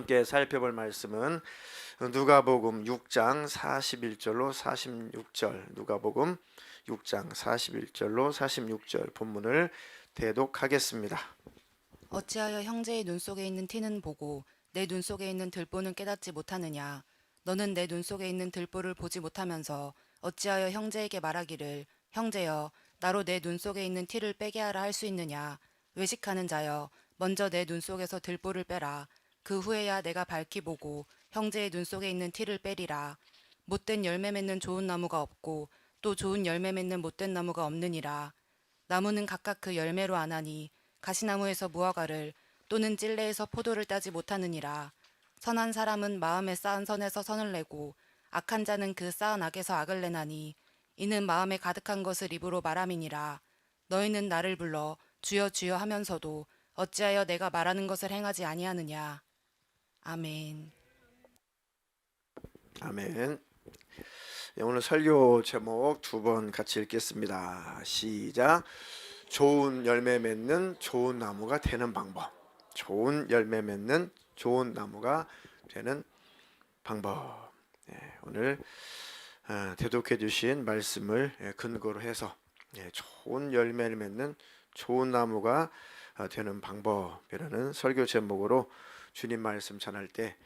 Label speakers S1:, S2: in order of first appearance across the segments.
S1: 함께 살펴볼 말씀은 누가복음 6장 41절로 46절, 누가복음 6장 41절로 46절 본문을 대독하겠습니다.
S2: 어찌하여 형제의 눈 속에 있는 티는 보고 내 눈 속에 있는 들보는 깨닫지 못하느냐? 너는 내 눈 속에 있는 들보를 보지 못하면서 어찌하여 형제에게 말하기를 형제여 나로 내 눈 속에 있는 티를 빼게 하라 할 수 있느냐? 외식하는 자여 먼저 내 눈 속에서 들보를 빼라. 그 후에야 내가 밝히 보고 형제의 눈 속에 있는 티를 빼리라. 못된 열매 맺는 좋은 나무가 없고 또 좋은 열매 맺는 못된 나무가 없느니라. 나무는 각각 그 열매로 아나니 가시나무에서 무화과를 또는 찔레에서 포도를 따지 못하느니라. 선한 사람은 마음에 쌓은 선에서 선을 내고 악한 자는 그 쌓은 악에서 악을 내나니 이는 마음에 가득한 것을 입으로 말함이니라. 너희는 나를 불러 주여 주여 하면서도 어찌하여 내가 말하는 것을 행하지 아니하느냐. 아멘.
S1: 아멘. 오늘 설교 제목 두 번 같이 읽겠습니다. 시작. 좋은 열매 맺는 좋은 나무가 되는 방법. 좋은 열매 맺는 좋은 나무가 되는 방법. 오늘 대독해 주신 말씀을 근거로 해서 좋은 열매를 맺는 좋은 나무가 되는 방법이라는 설교 제목으로 주님 말씀 전할 때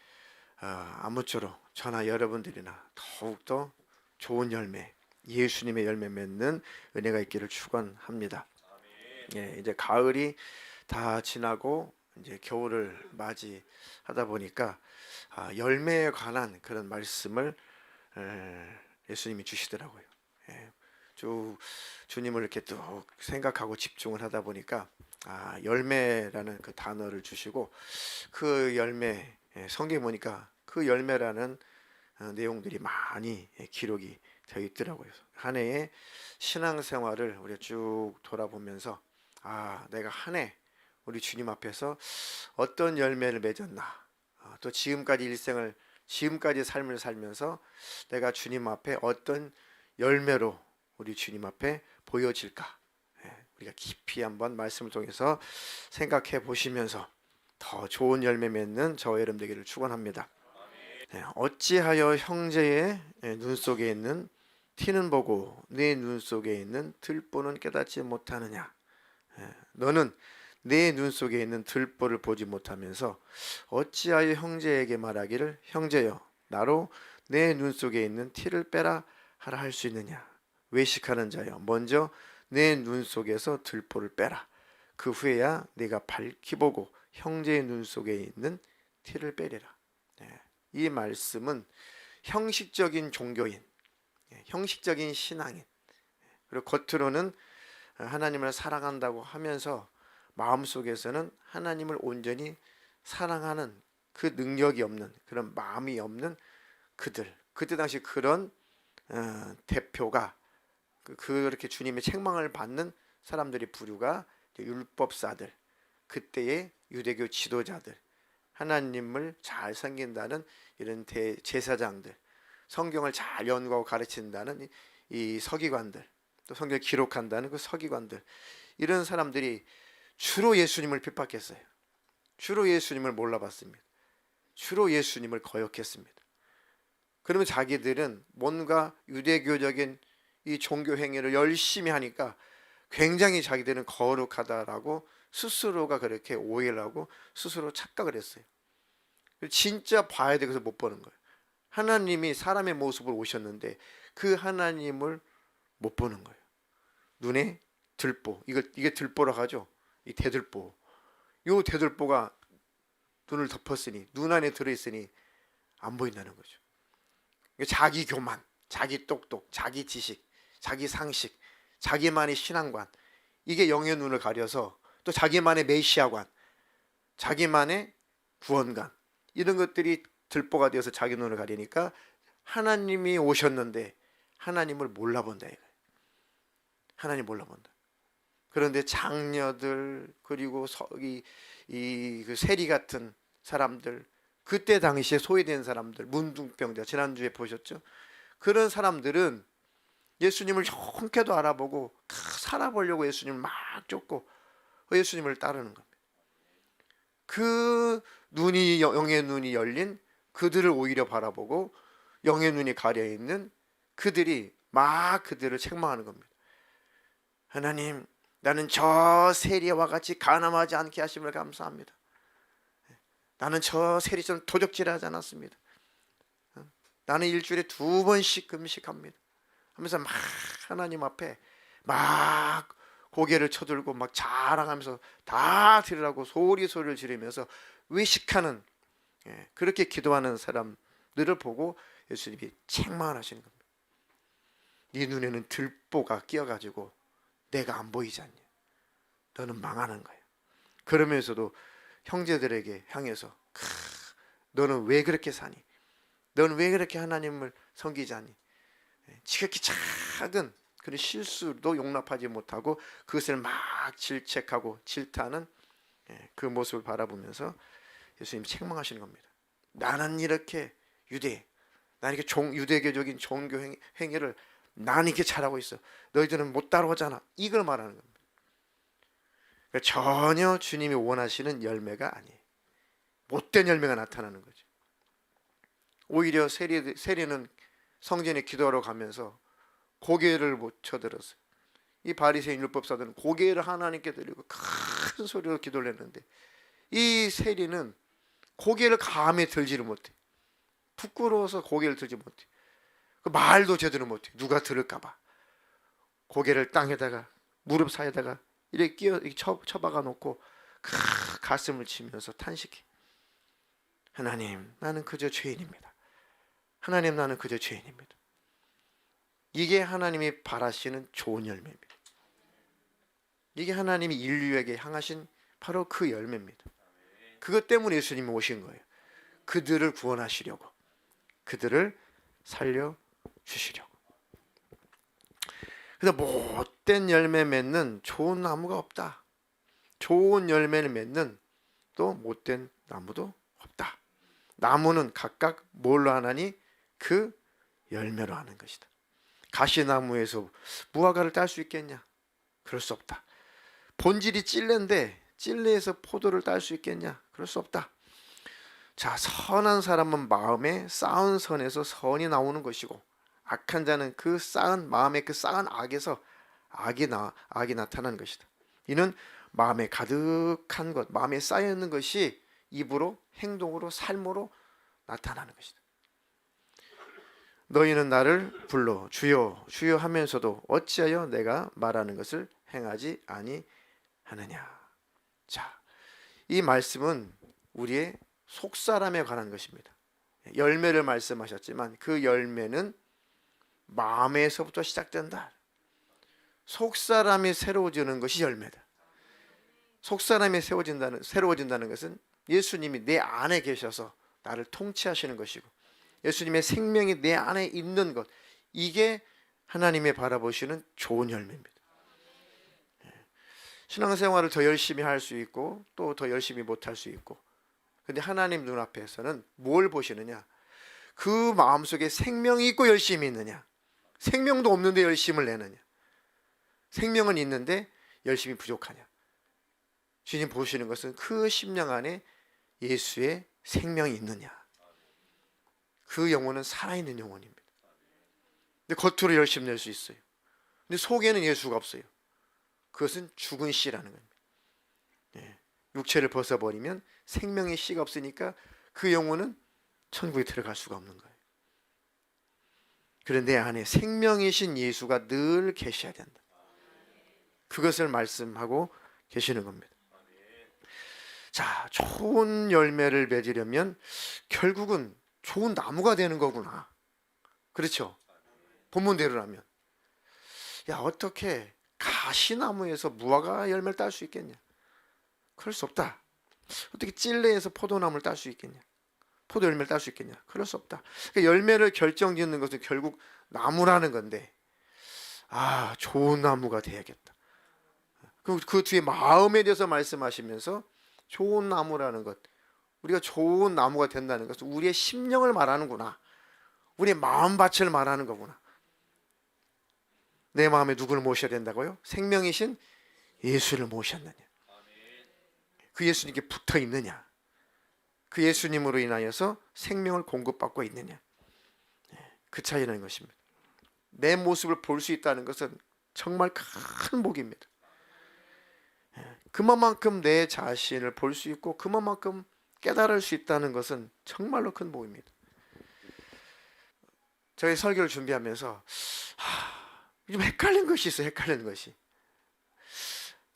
S1: 아무쪼록 저나 여러분들이나 더욱더 좋은 열매, 예수님의 열매 맺는 은혜가 있기를 축원합니다. 이제 가을이 다 지나고 이제 겨울을 맞이하다 보니까 열매에 관한 그런 말씀을 예수님이 주시더라고요. 주님을 이렇게 또 생각하고 집중을 하다 보니까 열매라는 그 단어를 주시고 그 열매 성경에 보니까 그 열매라는 내용들이 많이 기록이 되어 있더라고요. 한 해의 신앙생활을 우리가 쭉 돌아보면서 내가 한 해 우리 주님 앞에서 어떤 열매를 맺었나, 또 지금까지 삶을 살면서 내가 주님 앞에 어떤 열매로 우리 주님 앞에 보여질까, 우리가 깊이 한번 말씀을 통해서 생각해 보시면서 더 좋은 열매 맺는 저와 여러분 되기를 축원합니다. 어찌하여 형제의 눈 속에 있는 티는 보고 내 눈 속에 있는 들보는 깨닫지 못하느냐? 너는 내 눈 속에 있는 들보를 보지 못하면서 어찌하여 형제에게 말하기를 형제여 나로 내 눈 속에 있는 티를 빼라 하라 할 수 있느냐? 외식하는 자여 먼저 내 눈 속에서 들보를 빼라. 그 후에야 네가 밝히 보고 형제의 눈 속에 있는 티를 빼리라. 이 말씀은 형식적인 종교인, 형식적인 신앙인, 그리고 겉으로는 하나님을 사랑한다고 하면서 마음속에서는 하나님을 온전히 사랑하는 그 능력이 없는, 그런 마음이 없는 그때 당시 그런 대표가 그렇게 주님의 책망을 받는 사람들이 부류가 율법사들, 그때의 유대교 지도자들, 하나님을 잘 섬긴다는 이런 제사장들, 성경을 잘 연구하고 가르친다는 이 서기관들, 또 성경을 기록한다는 그 서기관들, 이런 사람들이 주로 예수님을 핍박했어요. 주로 예수님을 몰라봤습니다. 주로 예수님을 거역했습니다. 그러면 자기들은 뭔가 유대교적인 이 종교 행위를 열심히 하니까 굉장히 자기들은 거룩하다라고 스스로가 그렇게 오해를 하고 스스로 착각을 했어요. 진짜 봐야 되고서 못 보는 거예요. 하나님이 사람의 모습으로 오셨는데 그 하나님을 못 보는 거예요. 눈에 들보, 이게 들보라고 하죠. 이 대들보. 이 대들보가 눈을 덮었으니, 눈 안에 들어있으니 안 보인다는 거죠. 자기 교만, 자기 똑똑, 자기 지식, 자기 상식, 자기만의 신앙관, 이게 영의 눈을 가려서 또 자기만의 메시아관, 자기만의 구원관, 이런 것들이 들보가 되어서 자기 눈을 가리니까 하나님이 오셨는데 하나님을 몰라본다 이거예요. 하나님 몰라본다. 그런데 장녀들, 그리고 그 세리 같은 사람들, 그때 당시에 소외된 사람들, 문둥병자, 지난주에 보셨죠? 그런 사람들은 예수님을 좋게도 알아보고 살아보려고 예수님을 막 쫓고 예수님을 따르는 겁니다. 그 눈이 영의 눈이 열린 그들을 오히려 바라보고 영의 눈이 가려 있는 그들이 막 그들을 책망하는 겁니다. 하나님, 나는 저 세리와 같이 가늠하지 않게 하심을 감사합니다. 나는 저 세리처럼 도적질하지 않았습니다. 나는 일주일에 2번씩 금식합니다. 하면서 막 하나님 앞에 막 고개를 쳐들고 막 자랑하면서 다 들으라고 소리를 지르면서 외식하는, 그렇게 기도하는 사람들을 보고 예수님이 책망을 하시는 겁니다. 네 눈에는 들보가 끼어가지고 내가 안 보이지 않냐? 너는 망하는 거야. 그러면서도 형제들에게 향해서 너는 왜 그렇게 사니? 너는 왜 그렇게 하나님을 섬기지 않니? 지극히 작은 그런 실수도 용납하지 못하고 그것을 막 질책하고 질타하는 그 모습을 바라보면서 예수님 책망하시는 겁니다. 나는 이렇게 나는 이렇게 유대교적인 종교 행위를 나는 이렇게 잘하고 있어. 너희들은 못 따라오잖아. 이걸 말하는 겁니다. 그러니까 전혀 주님이 원하시는 열매가 아니에요. 못된 열매가 나타나는 거죠. 오히려 세리는 성전에 기도하러 가면서 고개를 못 쳐들었어요. 이 바리새인 율법사들은 고개를 하나님께 드리고 큰 소리로 기도를 했는데 이 세리는 고개를 감히 들지를 못해. 부끄러워서 고개를 들지 못해. 그 말도 제대로 못해. 누가 들을까 봐. 고개를 땅에다가 무릎 사이에다가 이렇게 쳐박아 놓고 가슴을 치면서 탄식해. 하나님, 나는 그저 죄인입니다. 하나님, 나는 그저 죄인입니다. 이게 하나님이 바라시는 좋은 열매입니다. 이게 하나님이 인류에게 향하신 바로 그 열매입니다. 그것 때문에 예수님이 오신 거예요. 그들을 구원하시려고, 그들을 살려주시려고. 그래서 못된 열매 맺는 좋은 나무가 없다. 좋은 열매를 맺는 또 못된 나무도 없다. 나무는 각각 뭘로 하나니? 그 열매로 하는 것이다. 가시나무에서 무화과를 딸 수 있겠냐? 그럴 수 없다. 본질이 찔레인데 찔레에서 포도를 딸 수 있겠냐? 그럴 수 없다. 자, 선한 사람은 마음에 쌓은 선에서 선이 나오는 것이고 악한 자는 그 쌓은 마음의 그 쌓은 악에서 악이 나타나는 것이다. 이는 마음에 가득한 것, 마음에 쌓여 있는 것이 입으로, 행동으로, 삶으로 나타나는 것이다. 너희는 나를 불러 주여 주여 하면서도 어찌하여 내가 말하는 것을 행하지 아니하느냐. 자, 이 말씀은 우리의 속사람에 관한 것입니다. 열매를 말씀하셨지만 그 열매는 마음에서부터 시작된다. 속사람이 새로워지는 것이 열매다. 속사람이 새로워진다는 것은 예수님이 내 안에 계셔서 나를 통치하시는 것이고 예수님의 생명이 내 안에 있는 것, 이게 하나님의 바라보시는 좋은 열매입니다. 신앙생활을 더 열심히 할 수 있고 또 더 열심히 못할 수 있고, 근데 하나님 눈앞에서는 뭘 보시느냐? 그 마음속에 생명이 있고 열심이 있느냐? 생명도 없는데 열심을 내느냐? 생명은 있는데 열심이 부족하냐? 주님 보시는 것은 그 심령 안에 예수의 생명이 있느냐? 그 영혼은 살아있는 영혼입니다. 근데 겉으로 열심히 낼 수 있어요. 근데 속에는 예수가 없어요. 그것은 죽은 씨라는 겁니다. 육체를 벗어버리면 생명의 씨가 없으니까 그 영혼은 천국에 들어갈 수가 없는 거예요. 그런데 내 안에 생명이신 예수가 늘 계셔야 된다. 그것을 말씀하고 계시는 겁니다. 자, 좋은 열매를 맺으려면 결국은 좋은 나무가 되는 거구나. 그렇죠? 본문대로라면. 야, 어떻게 가시나무에서 무화과 열매를 딸 수 있겠냐? 그럴 수 없다. 어떻게 찔레에서 포도나무를 딸 수 있겠냐? 포도 열매를 딸 수 있겠냐? 그럴 수 없다. 그러니까 열매를 결정짓는 것은 결국 나무라는 건데, 좋은 나무가 돼야겠다. 그 뒤에 마음에 대해서 말씀하시면서 좋은 나무라는 것, 우리가 좋은 나무가 된다는 것은 우리의 심령을 말하는구나. 우리의 마음밭을 말하는 거구나. 내 마음에 누구를 모셔야 된다고요? 생명이신 예수를 모셨느냐. 그 예수님께 붙어 있느냐, 그 예수님으로 인하여서 생명을 공급받고 있느냐, 그 차이라는 것입니다. 내 모습을 볼 수 있다는 것은 정말 큰 복입니다. 그만큼 내 자신을 볼 수 있고 그만큼 깨달을 수 있다는 것은 정말로 큰 복입니다. 저희 설교를 준비하면서 좀 헷갈린 것이 있어요. 헷갈리는 것이.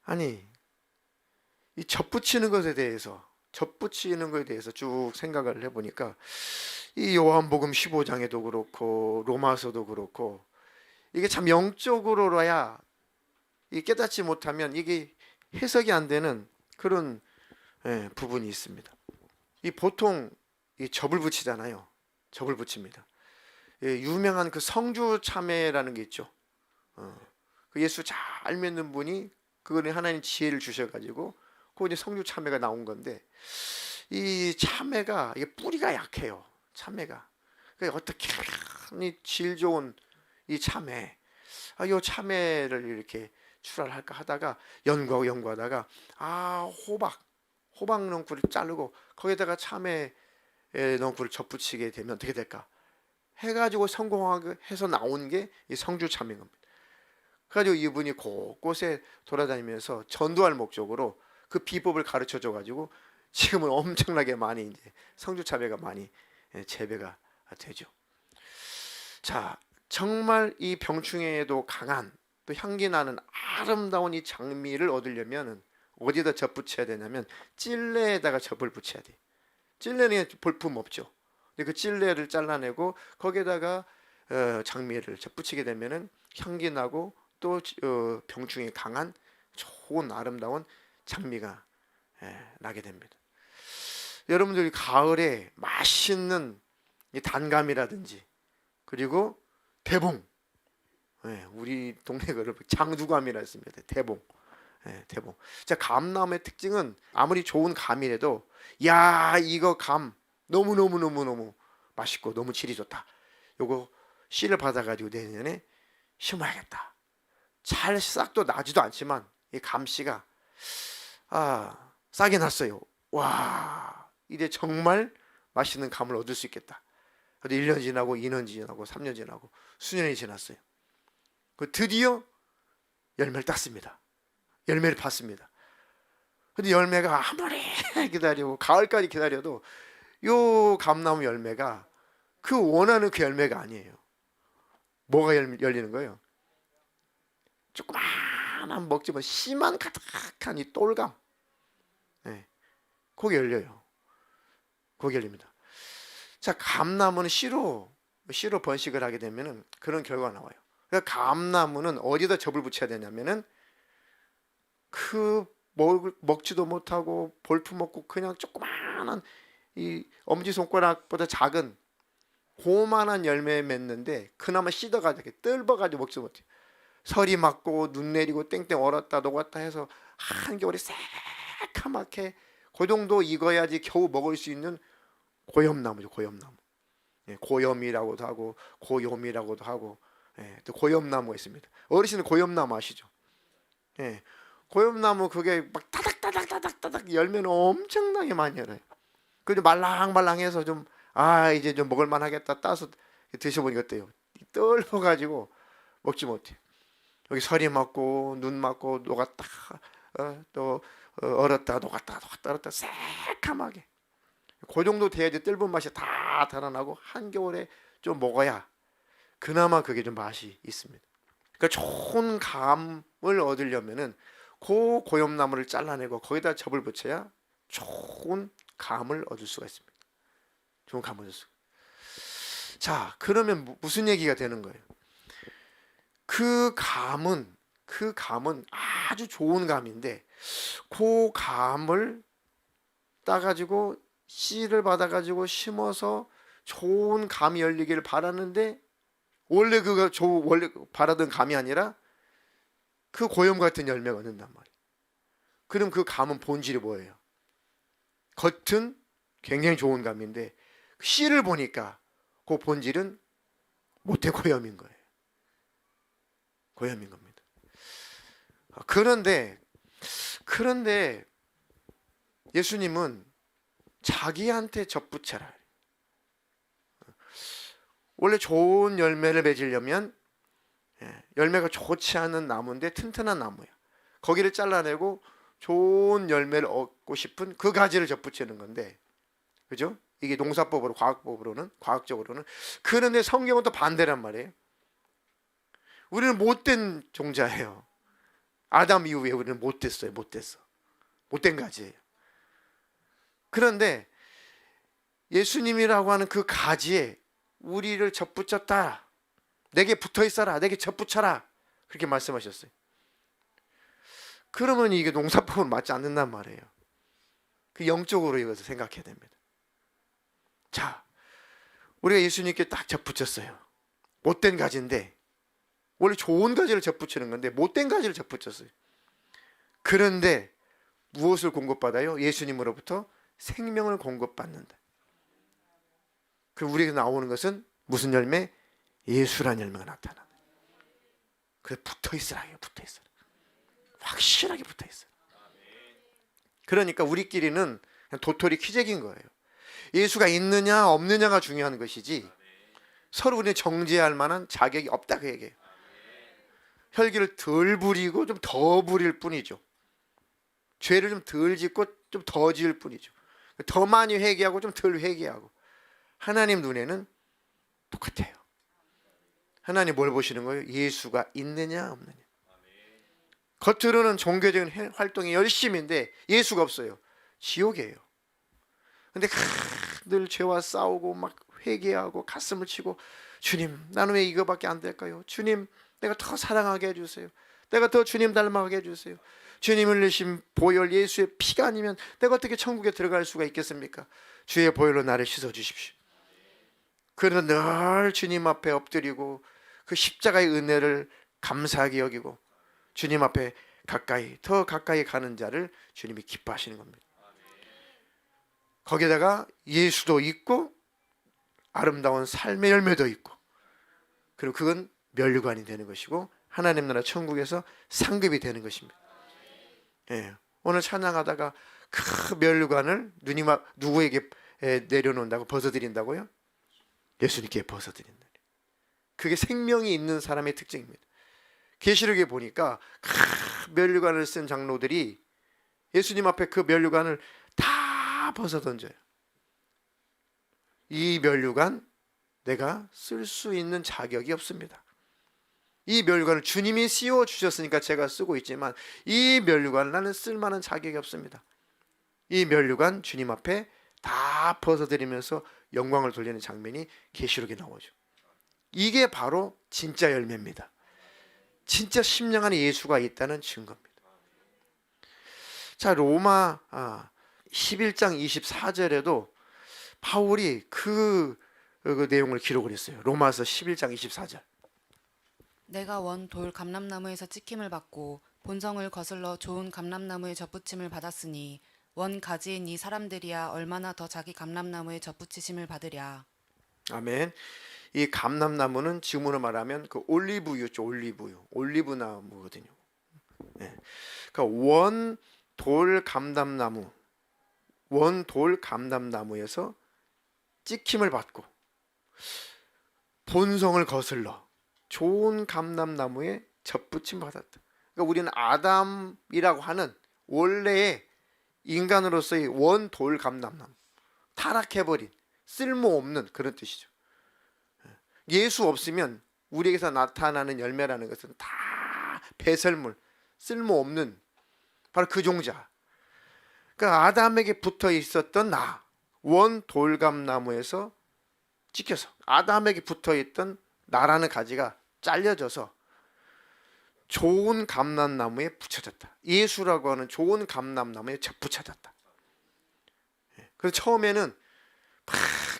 S1: 아니, 이 접붙이는 것에 대해서 쭉 생각을 해보니까 이 요한복음 15장에도 그렇고 로마서도 그렇고 이게 참 영적으로야 이 깨닫지 못하면 이게 해석이 안 되는 그런 부분이 있습니다. 이 보통 이 접을 붙이잖아요. 접을 붙입니다. 유명한 그 성주 참회라는 게 있죠. 그 예수 잘 믿는 분이 그거는 하나님 지혜를 주셔가지고 그 이제 성주 참회가 나온 건데, 이 참회가 이게 뿌리가 약해요. 참회가. 그러니까 어떻게 이 질 좋은 이 참회, 이 참회를 이렇게 출하할까 하다가 연구하다가 호박 넝쿨을 자르고 거기다가 참외 넝쿨을 접붙이게 되면 어떻게 될까 해가지고 성공하게 해서 나온 게 이 성주 참외인 겁니다. 그래가지고 이분이 곳곳에 돌아다니면서 전도할 목적으로 그 비법을 가르쳐 줘가지고 지금은 엄청나게 많이 이제 성주 참외가 많이 재배가 되죠. 자, 정말 이 병충해에도 강한 또 향기 나는 아름다운 이 장미를 얻으려면 어디다 접 붙여야 되냐면 찔레에다가 접을 붙여야 돼. 찔레는 볼품 없죠. 근데 그 찔레를 잘라내고 거기에다가 장미를 접 붙이게 되면은 향기 나고 또 병충해 강한 좋은 아름다운 장미가 나게 됩니다. 여러분들이 가을에 맛있는 이 단감이라든지 그리고 대봉, 우리 동네 그걸 장두감이라 했습니다. 대봉. 대봉. 자, 감나무의 특징은 아무리 좋은 감이라도 야, 이거 감 너무 맛있고 너무 질이 좋다. 요거 씨를 받아가지고 내년에 심어야겠다. 잘 싹도 나지도 않지만 이 감씨가 싹이 났어요. 와, 이제 정말 맛있는 감을 얻을 수 있겠다. 근데 1년 지나고 2년 지나고 3년 지나고 수년이 지났어요. 그 드디어 열매를 땄습니다. 열매를 팠습니다. 근데 열매가 아무리 기다리고 가을까지 기다려도 요 감나무 열매가 그 원하는 그 열매가 아니에요. 뭐가 열리는 거예요? 조그마한 먹지만 씨만 가득한 이 똘감, 거기 열려요. 거기 열립니다. 자, 감나무는 씨로 번식을 하게 되면은 그런 결과가 나와요. 그러니까 감나무는 어디다 접을 붙여야 되냐면은 그 먹지도 못하고 볼품 없고 그냥 조그마한 이 엄지손가락보다 작은 고만한 열매 맺는데 그나마 씻어가지고 뜰버가지고 먹지 못해요. 설이 맞고 눈 내리고 땡땡 얼었다 녹았다 해서 한겨울에 새카맣게 그 정도 익어야지 겨우 먹을 수 있는 고염나무죠. 고염나무. 고염이라고도 하고 고염이라고도 하고, 또 고염나무가 있습니다. 어르신은 고염나무 아시죠? 고염나무 그게 막 타닥타닥 열매는 엄청나게 많이 열어요. 그리고 말랑말랑해서 좀 이제 좀 먹을만 하겠다 따서 드셔보니까 어때요? 떫어가지고 먹지 못해. 여기 설이 맞고 눈 맞고 녹았다 또 얼었다 녹았다 얼었다 새카맣게 그 정도 돼야지 떫은 맛이 다 달아나고 한겨울에 좀 먹어야 그나마 그게 좀 맛이 있습니다. 그러니까 좋은 감을 얻으려면은 그 고염나무를 잘라내고 거기다 접을 붙여야 좋은 감을 얻을 수가 있습니다. 좋은 감을 얻을 수가. 자, 그러면 무슨 얘기가 되는 거예요? 그 감은 아주 좋은 감인데 그 감을 따가지고 씨를 받아가지고 심어서 좋은 감이 열리기를 바라는데 원래 원래 바라던 감이 아니라 그 고염 같은 열매가 얻는단 말이에요. 그럼 그 감은 본질이 뭐예요? 겉은 굉장히 좋은 감인데 씨를 보니까 그 본질은 모태 고염인 거예요. 고염인 겁니다. 그런데 예수님은 자기한테 접붙여라. 원래 좋은 열매를 맺으려면 열매가 좋지 않은 나무인데 튼튼한 나무야. 거기를 잘라내고 좋은 열매를 얻고 싶은 그 가지를 접붙이는 건데, 그죠? 이게 농사법으로, 과학적으로는. 그런데 성경은 또 반대란 말이에요. 우리는 못된 종자예요. 아담 이후에 우리는 못됐어요. 못된 가지예요. 그런데 예수님이라고 하는 그 가지에 우리를 접붙였다. 내게 붙어 있어라. 내게 접붙여라. 그렇게 말씀하셨어요. 그러면 이게 농사법은 맞지 않는단 말이에요. 그 영적으로 이것을 생각해야 됩니다. 자, 우리가 예수님께 딱 접붙였어요. 못된 가지인데, 원래 좋은 가지를 접붙이는 건데 못된 가지를 접붙였어요. 그런데 무엇을 공급받아요? 예수님으로부터 생명을 공급받는다. 그리고 우리에게 나오는 것은 무슨 열매? 예수란 열매가 나타나는. 그래, 붙어 있으라. 확실하게 붙어 있어라. 그러니까 우리끼리는 그냥 도토리 키재기인 거예요. 예수가 있느냐 없느냐가 중요한 것이지 서로 우리는 정죄할 만한 자격이 없다, 그 얘기예요. 혈기를 덜 부리고 좀 더 부릴 뿐이죠. 죄를 좀 덜 짓고 좀 더 지을 뿐이죠. 더 많이 회개하고 좀 덜 회개하고. 하나님 눈에는 똑같아요. 하나님 뭘 보시는 거예요? 예수가 있느냐 없느냐. 겉으로는 종교적인 활동이 열심인데 예수가 없어요. 지옥이에요. 근데 늘 죄와 싸우고 막 회개하고 가슴을 치고, 주님 나는 왜 이거밖에 안 될까요? 주님 내가 더 사랑하게 해주세요. 내가 더 주님 닮아가게 해주세요. 주님 흘리신 보혈 예수의 피가 아니면 내가 어떻게 천국에 들어갈 수가 있겠습니까? 주의 보혈로 나를 씻어주십시오. 그래서 늘 주님 앞에 엎드리고 그 십자가의 은혜를 감사하게 여기고 주님 앞에 더 가까이 가는 자를 주님이 기뻐하시는 겁니다. 거기다가 예수도 있고 아름다운 삶의 열매도 있고, 그리고 그건 면류관이 되는 것이고 하나님 나라 천국에서 상급이 되는 것입니다. 예, 오늘 찬양하다가 그 면류관을 누구에게 내려놓는다고? 벗어드린다고요? 예수님께 벗어드린다. 그게 생명이 있는 사람의 특징입니다. 계시록에 보니까 면류관을 쓴 장로들이 예수님 앞에 그 면류관을 다 벗어 던져요. 이 면류관 내가 쓸 수 있는 자격이 없습니다. 이 면류관을 주님이 씌워 주셨으니까 제가 쓰고 있지만 이 면류관을 나는 쓸 만한 자격이 없습니다. 이 면류관 주님 앞에 다 벗어드리면서 영광을 돌리는 장면이 계시록에 나오죠. 이게 바로 진짜 열매입니다. 진짜 심령 안에 예수가 있다는 증거입니다. 자, 로마 11장 24절에도 바울이 그 내용을 기록을 했어요. 로마서 11장 24절.
S2: 내가 원 돌 감람나무에서 찍힘을 받고 본성을 거슬러 좋은 감람나무에 접붙임을 받았으니 원 가지인 이 사람들이야 얼마나 더 자기 감람나무에 접붙이심을 받으랴.
S1: 아멘. 이 감람나무는 지금으로 말하면 그 올리브유죠. 올리브나무거든요. 네. 그러니까 원돌 감람나무에서 찍힘을 받고 본성을 거슬러 좋은 감람나무에 접붙임 받았다. 그러니까 우리는 아담이라고 하는 원래의 인간으로서의 원돌 감람나무, 타락해버린 쓸모없는 그런 뜻이죠. 예수 없으면 우리에게서 나타나는 열매라는 것은 다 배설물, 쓸모없는 바로 그 종자. 그러니까 아담에게 붙어 있었던 원 돌감나무에서 찍혀서 아담에게 붙어 있던 나라는 가지가 잘려져서 좋은 감람나무에 붙여졌다. 예수라고 하는 좋은 감람나무에 접붙여졌다. 그래서 처음에는 막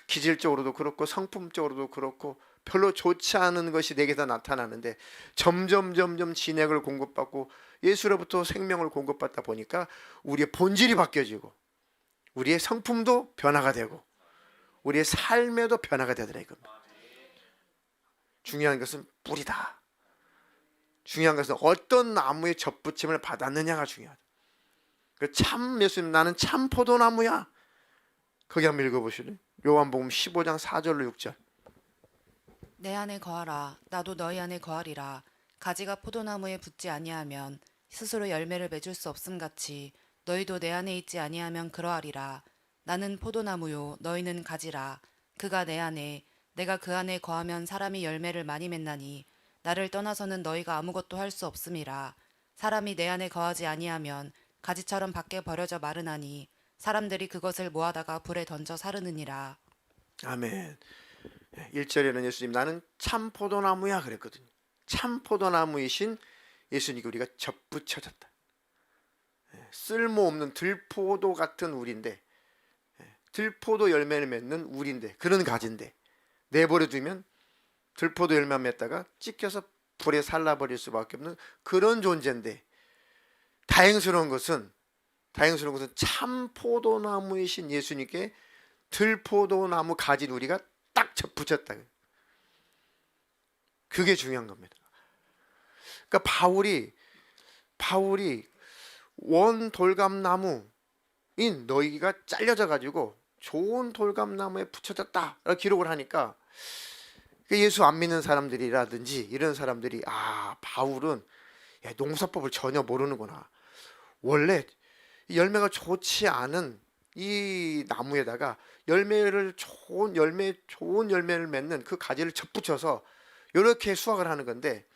S1: 기질적으로도 그렇고 성품적으로도 그렇고 별로 좋지 않은 것이 내게서 나타나는데 점점 진액을 공급받고 예수로부터 생명을 공급받다 보니까 우리의 본질이 바뀌어지고 우리의 성품도 변화가 되고 우리의 삶에도 변화가 되더라 이겁니다. 중요한 것은 뿌리다. 중요한 것은 어떤 나무의 접붙임을 받았느냐가 중요하다. 그 참 예수님 나는 참 포도나무야. 거기 한번 읽어보실래요? 요한복음 15장 4절로 6절.
S2: 내 안에 거하라 나도 너희 안에 거하리라. 가지가 포도나무에 붙지 아니하면 스스로 열매를 맺을 수 없음 같이 너희도 내 안에 있지 아니하면 그러하리라. 나는 포도나무요 너희는 가지라. 그가 내 안에 내가 그 안에 거하면 사람이 열매를 많이 맺나니 나를 떠나서는 너희가 아무것도 할 수 없음이라. 사람이 내 안에 거하지 아니하면 가지처럼 밖에 버려져 마르나니 사람들이 그것을 모아다가 불에 던져 사르느니라.
S1: 아멘. 1절에는 예수님 나는 참 포도나무야 그랬거든요. 참 포도나무이신 예수님께 우리가 접붙여졌다. 쓸모없는 들포도 같은 우리인데, 들포도 열매를 맺는 우리인데, 그런 가지인데 내버려 두면 들포도 열매 맺다가 찢겨서 불에 살라버릴 수밖에 없는 그런 존재인데, 다행스러운 것은 참 포도나무이신 예수님께 들포도나무 가진 우리가 딱 접붙였다. 그게 중요한 겁니다. 그러니까 바울이 원 돌감나무인 너희가 잘려져 가지고 좋은 돌감나무에 붙여졌다 기록을 하니까 예수 안 믿는 사람들이라든지 이런 사람들이 바울은 농사법을 전혀 모르는구나. 원래 열매가 좋지 않은 이 나무에다가 좋은 열매를 맺는 그 가지를 접붙여서 이렇게 수확을 하는 건데,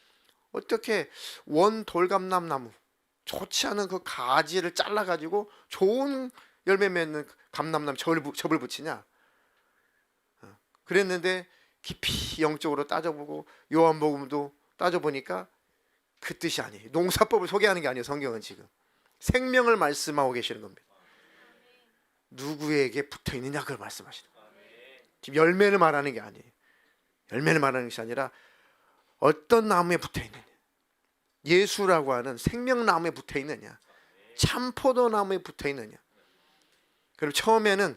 S1: 어떻게 원 돌감나무 좋지 않은 그 가지를 잘라 가지고 좋은 열매 맺는 감람나무 접을 붙이냐? 그랬는데 깊이 영적으로 따져보고 요한복음도 따져보니까 그 뜻이 아니에요. 농사법을 소개하는 게 아니에요. 성경은 지금 생명을 말씀하고 계시는 겁니다. 누구에게 붙어 있느냐 그걸 말씀하시는 거예요. 지금 열매를 말하는 게 아니에요. 열매를 말하는 것이 아니라 어떤 나무에 붙어 있느냐, 예수라고 하는 생명나무에 붙어 있느냐, 참포도나무에 붙어 있느냐. 그럼 처음에는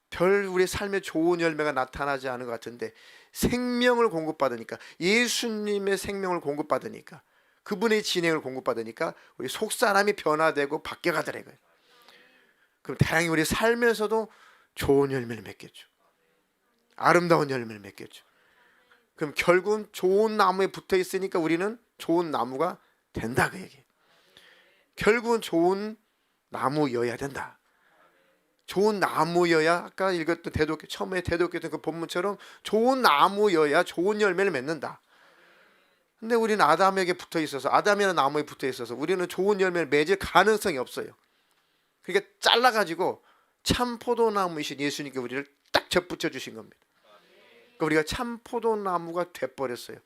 S1: 별 우리 삶에 좋은 열매가 나타나지 않은 것 같은데 생명을 공급받으니까, 예수님의 생명을 공급받으니까, 그분의 진행을 공급받으니까 우리 속사람이 변화되고 바뀌어가더라고요. 그럼 다행히 우리 삶에서도 좋은 열매를 맺겠죠. 아름다운 열매를 맺겠죠. 그럼 결국은 좋은 나무에 붙어 있으니까 우리는 좋은 나무가 된다 그 얘기예요. 결국은 좋은 나무여야 된다. 좋은 나무여야, 아까 읽었던 처음에 대독했던 그 본문처럼 좋은 나무여야 좋은 열매를 맺는다. 근데 우리는 아담에게 붙어 있어서, 아담이라는 나무에 붙어 있어서 우리는 좋은 열매를 맺을 가능성이 없어요. 그러니까 잘라가지고 참 포도나무이신 예수님께 우리를 딱 접붙여 주신 겁니다. 그러니까 우리가 참 포도나무가 돼버렸어요.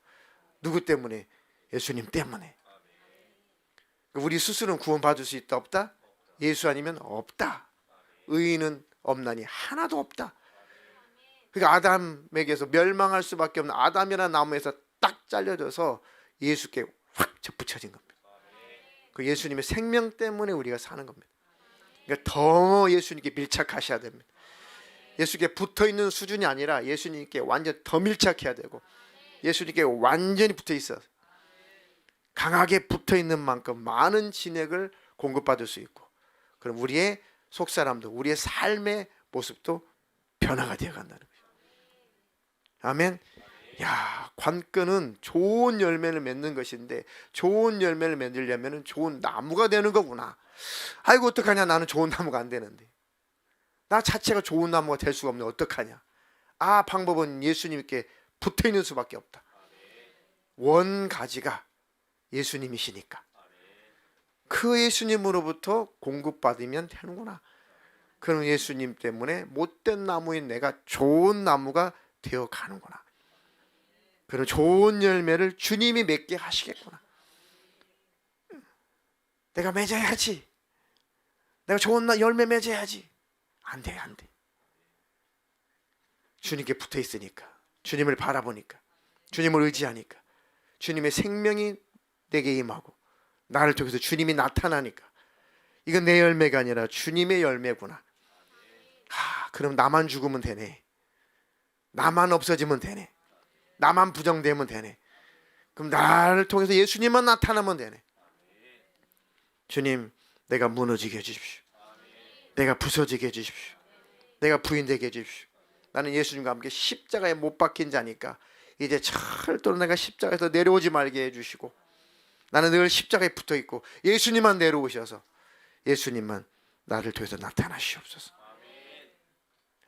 S1: 누구 때문에? 예수님 때문에. 그러니까 우리 스스로는 구원받을 수 있다 없다? 예수 아니면 없다. 의인은 없나니 하나도 없다. 그러니까 아담에게서 멸망할 수밖에 없는 아담이라는 나무에서 딱 잘려져서 예수께 확 접붙여진 겁니다. 그 예수님의 생명 때문에 우리가 사는 겁니다. 그러니까 더 예수님께 밀착하셔야 됩니다. 예수님께 붙어있는 수준이 아니라 예수님께 완전 더 밀착해야 되고, 예수님께 완전히 붙어있어서 강하게 붙어있는 만큼 많은 진액을 공급받을 수 있고, 그럼 우리의 속사람도, 우리의 삶의 모습도 변화가 되어간다는 거예요. 아멘. 야, 관건은 좋은 열매를 맺는 것인데, 좋은 열매를 맺으려면 좋은 나무가 되는 거구나. 아이고 어떡하냐, 나는 좋은 나무가 안 되는데, 나 자체가 좋은 나무가 될 수가 없는데 어떡하냐. 방법은 예수님께 붙어있는 수밖에 없다. 원가지가 예수님이시니까 그 예수님으로부터 공급받으면 되는구나. 그럼 예수님 때문에 못된 나무인 내가 좋은 나무가 되어 가는구나. 그런 좋은 열매를 주님이 맺게 하시겠구나. 내가 맺어야지, 내가 좋은 열매 맺어야지. 안 돼, 안 돼. 주님께 붙어 있으니까, 주님을 바라보니까, 주님을 의지하니까, 주님의 생명이 내게 임하고 나를 통해서 주님이 나타나니까, 이건 내 열매가 아니라 주님의 열매구나. 그럼 나만 죽으면 되네, 나만 없어지면 되네, 나만 부정되면 되네. 그럼 나를 통해서 예수님만 나타나면 되네. 주님, 내가 무너지게 해주십시오. 내가 부서지게 해주십시오. 내가 부인되게 해주십시오. 나는 예수님과 함께 십자가에 못 박힌 자니까 이제 절대로 내가 십자가에서 내려오지 말게 해주시고, 나는 늘 십자가에 붙어있고 예수님만 내려오셔서 예수님만 나를 통해서 나타나시옵소서.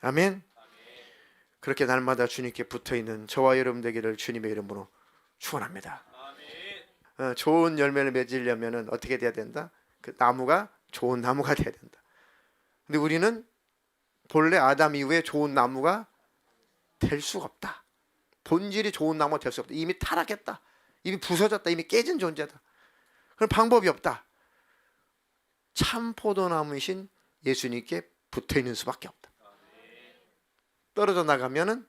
S1: 아멘. 그렇게 날마다 주님께 붙어있는 저와 여러분 되기를 주님의 이름으로 축원합니다. 좋은 열매를 맺으려면 어떻게 돼야 된다? 그 나무가 좋은 나무가 돼야 된다. 근데 우리는 본래 아담 이후에 좋은 나무가 될 수가 없다. 본질이 좋은 나무가 될 수 없다. 이미 타락했다. 이미 부서졌다. 이미 깨진 존재다. 그런 방법이 없다. 참 포도나무이신 예수님께 붙어있는 수밖에 없다. 떨어져 나가면은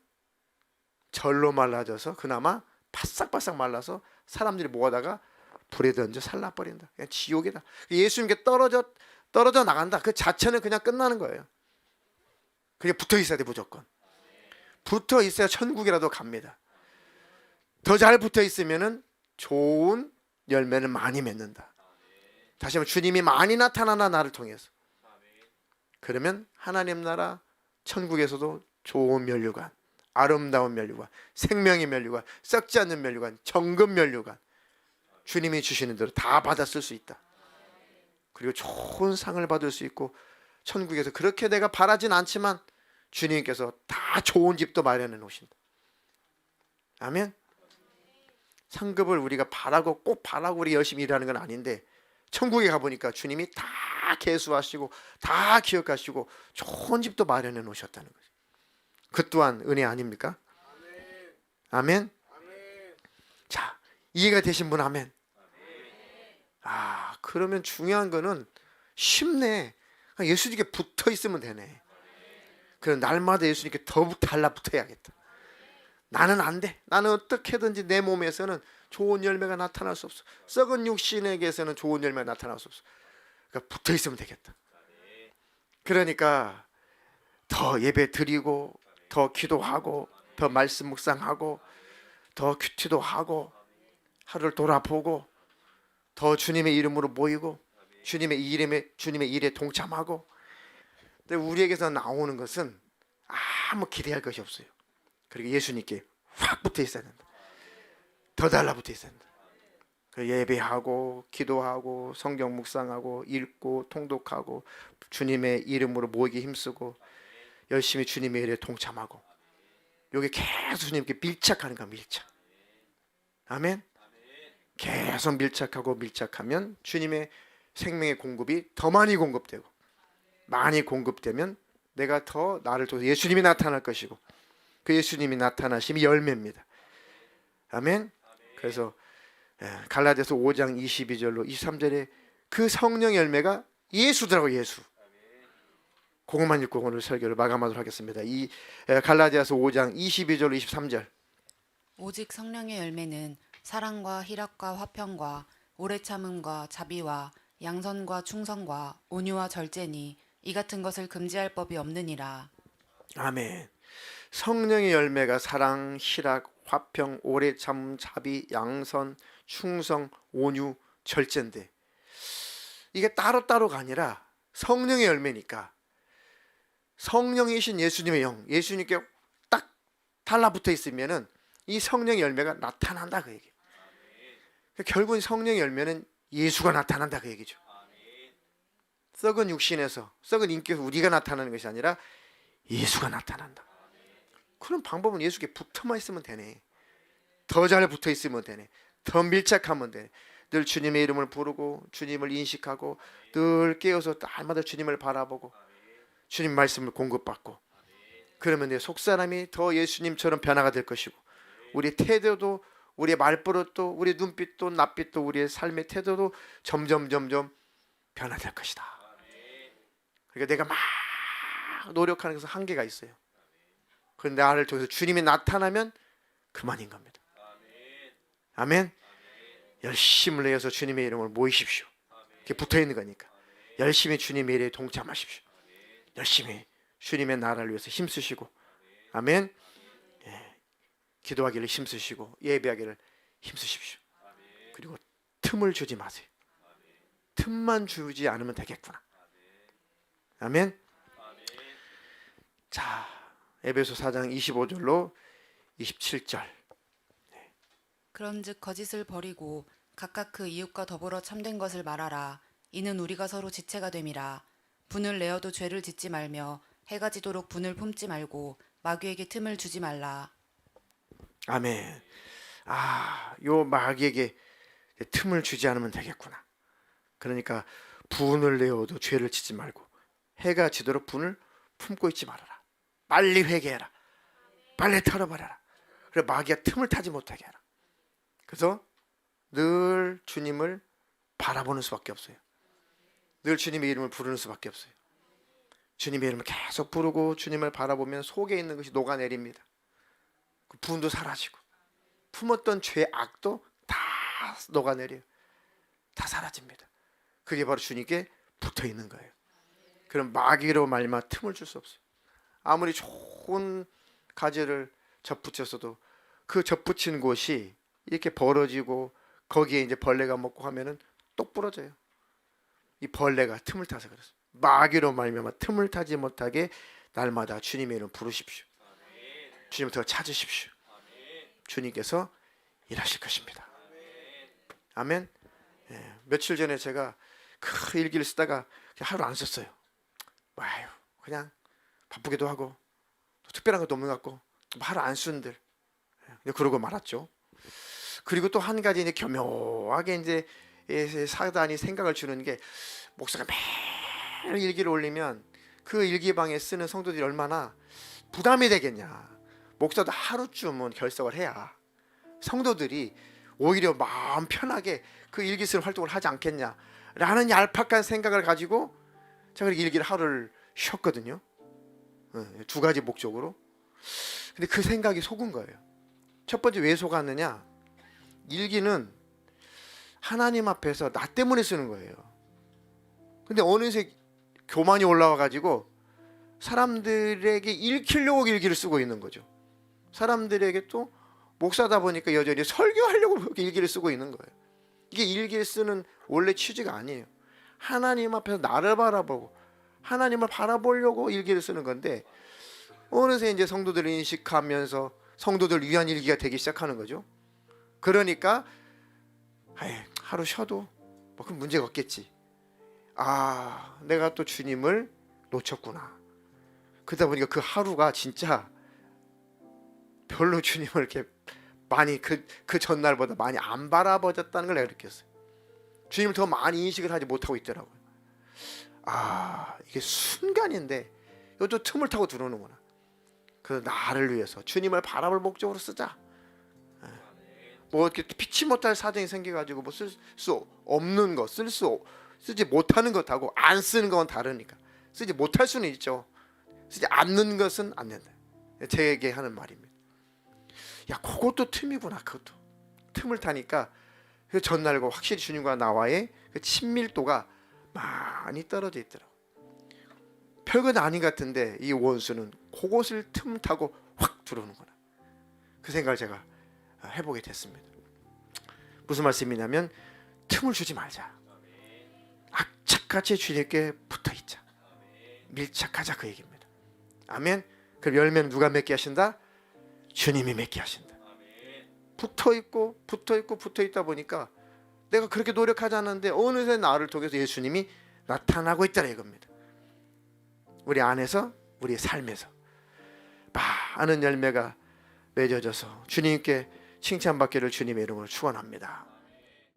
S1: 절로 말라져서 그나마 바싹바싹 말라서 사람들이 모아다가 불에 던져 살라버린다. 그냥 지옥이다. 예수님께 떨어져 나간다. 그 자체는 그냥 끝나는 거예요. 그게 붙어 있어야 돼. 무조건 붙어 있어야 천국이라도 갑니다. 더 잘 붙어 있으면은 좋은 열매를 많이 맺는다. 다시 한번 주님이 많이 나타나나 나를 통해서. 그러면 하나님 나라 천국에서도 좋은 면류관, 아름다운 면류관, 생명의 면류관, 썩지 않는 면류관, 정금 면류관, 주님이 주시는 대로 다 받아 쓸 수 있다. 그리고 좋은 상을 받을 수 있고, 천국에서 그렇게 내가 바라진 않지만 주님께서 다 좋은 집도 마련해 놓으신다. 아멘. 상급을 우리가 바라고 꼭 바라고 우리 열심히 일하는 건 아닌데, 천국에 가보니까 주님이 다 계수하시고 다 기억하시고 좋은 집도 마련해 놓으셨다는 거죠. 그 또한 은혜 아닙니까? 아멘. 자, 이해가 되신 분 아멘. 그러면 중요한 거는 쉽네. 예수님께 붙어 있으면 되네. 그럼 날마다 예수님께 더욱 달라붙어야겠다. 나는 안 돼. 나는 어떻게든지 내 몸에서는 좋은 열매가 나타날 수 없어. 썩은 육신에게서는 좋은 열매가 나타날 수 없어. 그러니까 붙어 있으면 되겠다. 그러니까 더 예배 드리고, 더 기도하고, 더 말씀 묵상하고, 더 큐티도 하고, 하루를 돌아보고, 더 주님의 이름으로 모이고, 주님의 일에 동참하고. 근데 우리에게서 나오는 것은 아무 기대할 것이 없어요. 그리고 예수님께 확 붙어 있어야 된다. 더 달라붙어 있어야 된다. 예배하고, 기도하고, 성경 묵상하고, 읽고, 통독하고, 주님의 이름으로 모이기 힘쓰고, 열심히 주님의 일에 동참하고, 여기 계속 주님께 밀착하는 거야. 밀착. 아멘. 계속 밀착하면 주님의 생명의 공급이 더 많이 공급되고, 많이 공급되면 내가 더 나를 통해서 예수님이 나타날 것이고, 그 예수님이 나타나심이 열매입니다. 아멘. 그래서 갈라디아서 5장 22절로 23절에 그 성령 열매가 예수더라고. 예수. 그것만 읽고 오늘 설교를 마감하도록 하겠습니다. 이 갈라디아서 5장 22절로 23절.
S2: 오직 성령의 열매는 사랑과 희락과 화평과 오래 참음과 자비와 양선과 충성과 온유와 절제니 이 같은 것을 금지할 법이 없느니라. 아멘.
S1: 성령의 열매가 사랑, 희락, 화평, 오래 참음, 자비, 양선, 충성, 온유, 절제인데, 이게 따로따로가 아니라 성령의 열매니까 성령이신 예수님의 영, 예수님께 딱 달라붙어 있으면은 이 성령의 열매가 나타난다 그 얘기. 결국은 성령의 열매는 예수가 나타난다 그 얘기죠. 썩은 육신에서, 썩은 인격에서 우리가 나타나는 것이 아니라 예수가 나타난다. 그런 방법은 예수께 붙어만 있으면 되네. 더 잘 붙어 있으면 되네. 더 밀착하면 되네. 늘 주님의 이름을 부르고, 주님을 인식하고, 늘 깨어서 날마다 주님을 바라보고, 주님 말씀을 공급받고, 그러면 내 속사람이 더 예수님처럼 변화가 될 것이고, 우리 태도도, 우리의 말버릇도, 우리 눈빛도, 낯빛도, 우리의 삶의 태도도 점점 변화될 것이다. 그러니까 내가 막 노력하는 것은 한계가 있어요. 그런데 나를 통해서 주님이 나타나면 그만인 겁니다. 아멘. 열심을 내어서 주님의 이름을 모이십시오. 이렇게 붙어있는 거니까 열심히 주님의 일에 동참하십시오. 열심히 주님의 나라를 위해서 힘쓰시고, 아멘. 기도하기를 힘쓰시고 예배하기를 힘쓰십시오. 그리고 틈을 주지 마세요. 틈만 주지 않으면 되겠구나. 아멘. 자, 에베소 4장 25절로 27절.
S2: 그런즉 거짓을 버리고 각각 그 이웃과 더불어 참된 것을 말하라. 이는 우리가 서로 지체가 됨이라. 분을 내어도 죄를 짓지 말며 해가 지도록 분을 품지 말고 마귀에게 틈을 주지 말라.
S1: 아멘. 요 마귀에게 틈을 주지 않으면 되겠구나. 그러니까 분을 내어도 죄를 짓지 말고 해가 지도록 분을 품고 있지 말아라. 빨리 회개해라. 빨리 털어버려라. 그래 마귀가 틈을 타지 못하게 하라. 그래서 늘 주님을 바라보는 수밖에 없어요. 늘 주님의 이름을 부르는 수밖에 없어요. 주님의 이름을 계속 부르고 주님을 바라보면 속에 있는 것이 녹아내립니다. 그 분도 사라지고 품었던 죄악도 다 녹아내려요. 다 사라집니다. 그게 바로 주님께 붙어 있는 거예요. 그럼 마귀로 말미암아 틈을 줄 수 없어요. 아무리 좋은 가지를 접붙였어도 그 접붙인 곳이 이렇게 벌어지고 거기에 이제 벌레가 먹고 하면은 똑 부러져요. 이 벌레가 틈을 타서 그렇습니다. 마귀로 말미암아 틈을 타지 못하게 날마다 주님의 이름 부르십시오. 주님을 더 찾으십시오. 주님께서 일하실 것입니다. 아멘. 며칠 전에 제가 그 일기를 쓰다가 하루 안 썼어요. 와요. 그냥 바쁘기도 하고 또 특별한 것도 없는 것 같고 하루 안 쓴들. 그러고 말았죠. 그리고 또 한 가지 이제 교묘하게 이제 사단이 생각을 주는 게 목사가 매일 일기를 올리면 그 일기방에 쓰는 성도들이 얼마나 부담이 되겠냐. 목사도 하루쯤은 결석을 해야 성도들이 오히려 마음 편하게 그 일기 쓰는 활동을 하지 않겠냐라는 얄팍한 생각을 가지고 제가 일기를 하루를 쉬었거든요. 두 가지 목적으로. 근데 그 생각이 속은 거예요. 첫 번째 왜 속았느냐? 일기는 하나님 앞에서 나 때문에 쓰는 거예요. 근데 어느새 교만이 올라와 가지고 사람들에게 읽히려고 일기를 쓰고 있는 거죠. 사람들에게 또 목사다 보니까 여전히 설교하려고 그렇게 일기를 쓰고 있는 거예요. 이게 일기를 쓰는 원래 취지가 아니에요. 하나님 앞에서 나를 바라보고 하나님을 바라보려고 일기를 쓰는 건데 어느새 이제 성도들을 인식하면서 성도들 위한 일기가 되기 시작하는 거죠. 그러니까 하루 쉬어도 뭐 큰 문제가 없겠지. 내가 또 주님을 놓쳤구나. 그러다 보니까 그 하루가 진짜 별로 주님을 이렇게 많이 그 전날보다 많이 안 바라보졌다는 걸 내가 느꼈어요. 주님을 더 많이 인식을 하지 못하고 있더라고요. 이게 순간인데 이것도 틈을 타고 들어오는구나. 그 나를 위해서 주님을 바라볼 목적으로 쓰자. 뭐 이렇게 피치 못할 사정이 생겨가지고 뭐 쓸 수 없는 거 쓰지 못하는 것하고 안 쓰는 건 다르니까 쓰지 못할 수는 있죠. 쓰지 않는 것은 안 된다. 제게 하는 말입니다. 야, 그것도 틈이구나. 그것도 틈을 타니까 그 전날과 확실히 주님과 나와의 그 친밀도가 많이 떨어져 있더라고. 별건 아닌 것 같은데 이 원수는 그것을 틈 타고 확 들어오는구나. 그 생각을 제가 해보게 됐습니다. 무슨 말씀이냐면 틈을 주지 말자. 악착같이 주님께 붙어있자. 밀착하자 그 얘기입니다. 아멘. 그럼 열매는 누가 맺게 하신다? 주님이 맺게 하신다. 붙어있다 보니까 내가 그렇게 노력하지 않았는데 어느새 나를 통해서 예수님이 나타나고 있다는 이겁니다. 우리 안에서 우리의 삶에서 많은 열매가 맺어져서 주님께 칭찬받기를 주님의 이름으로 축원합니다.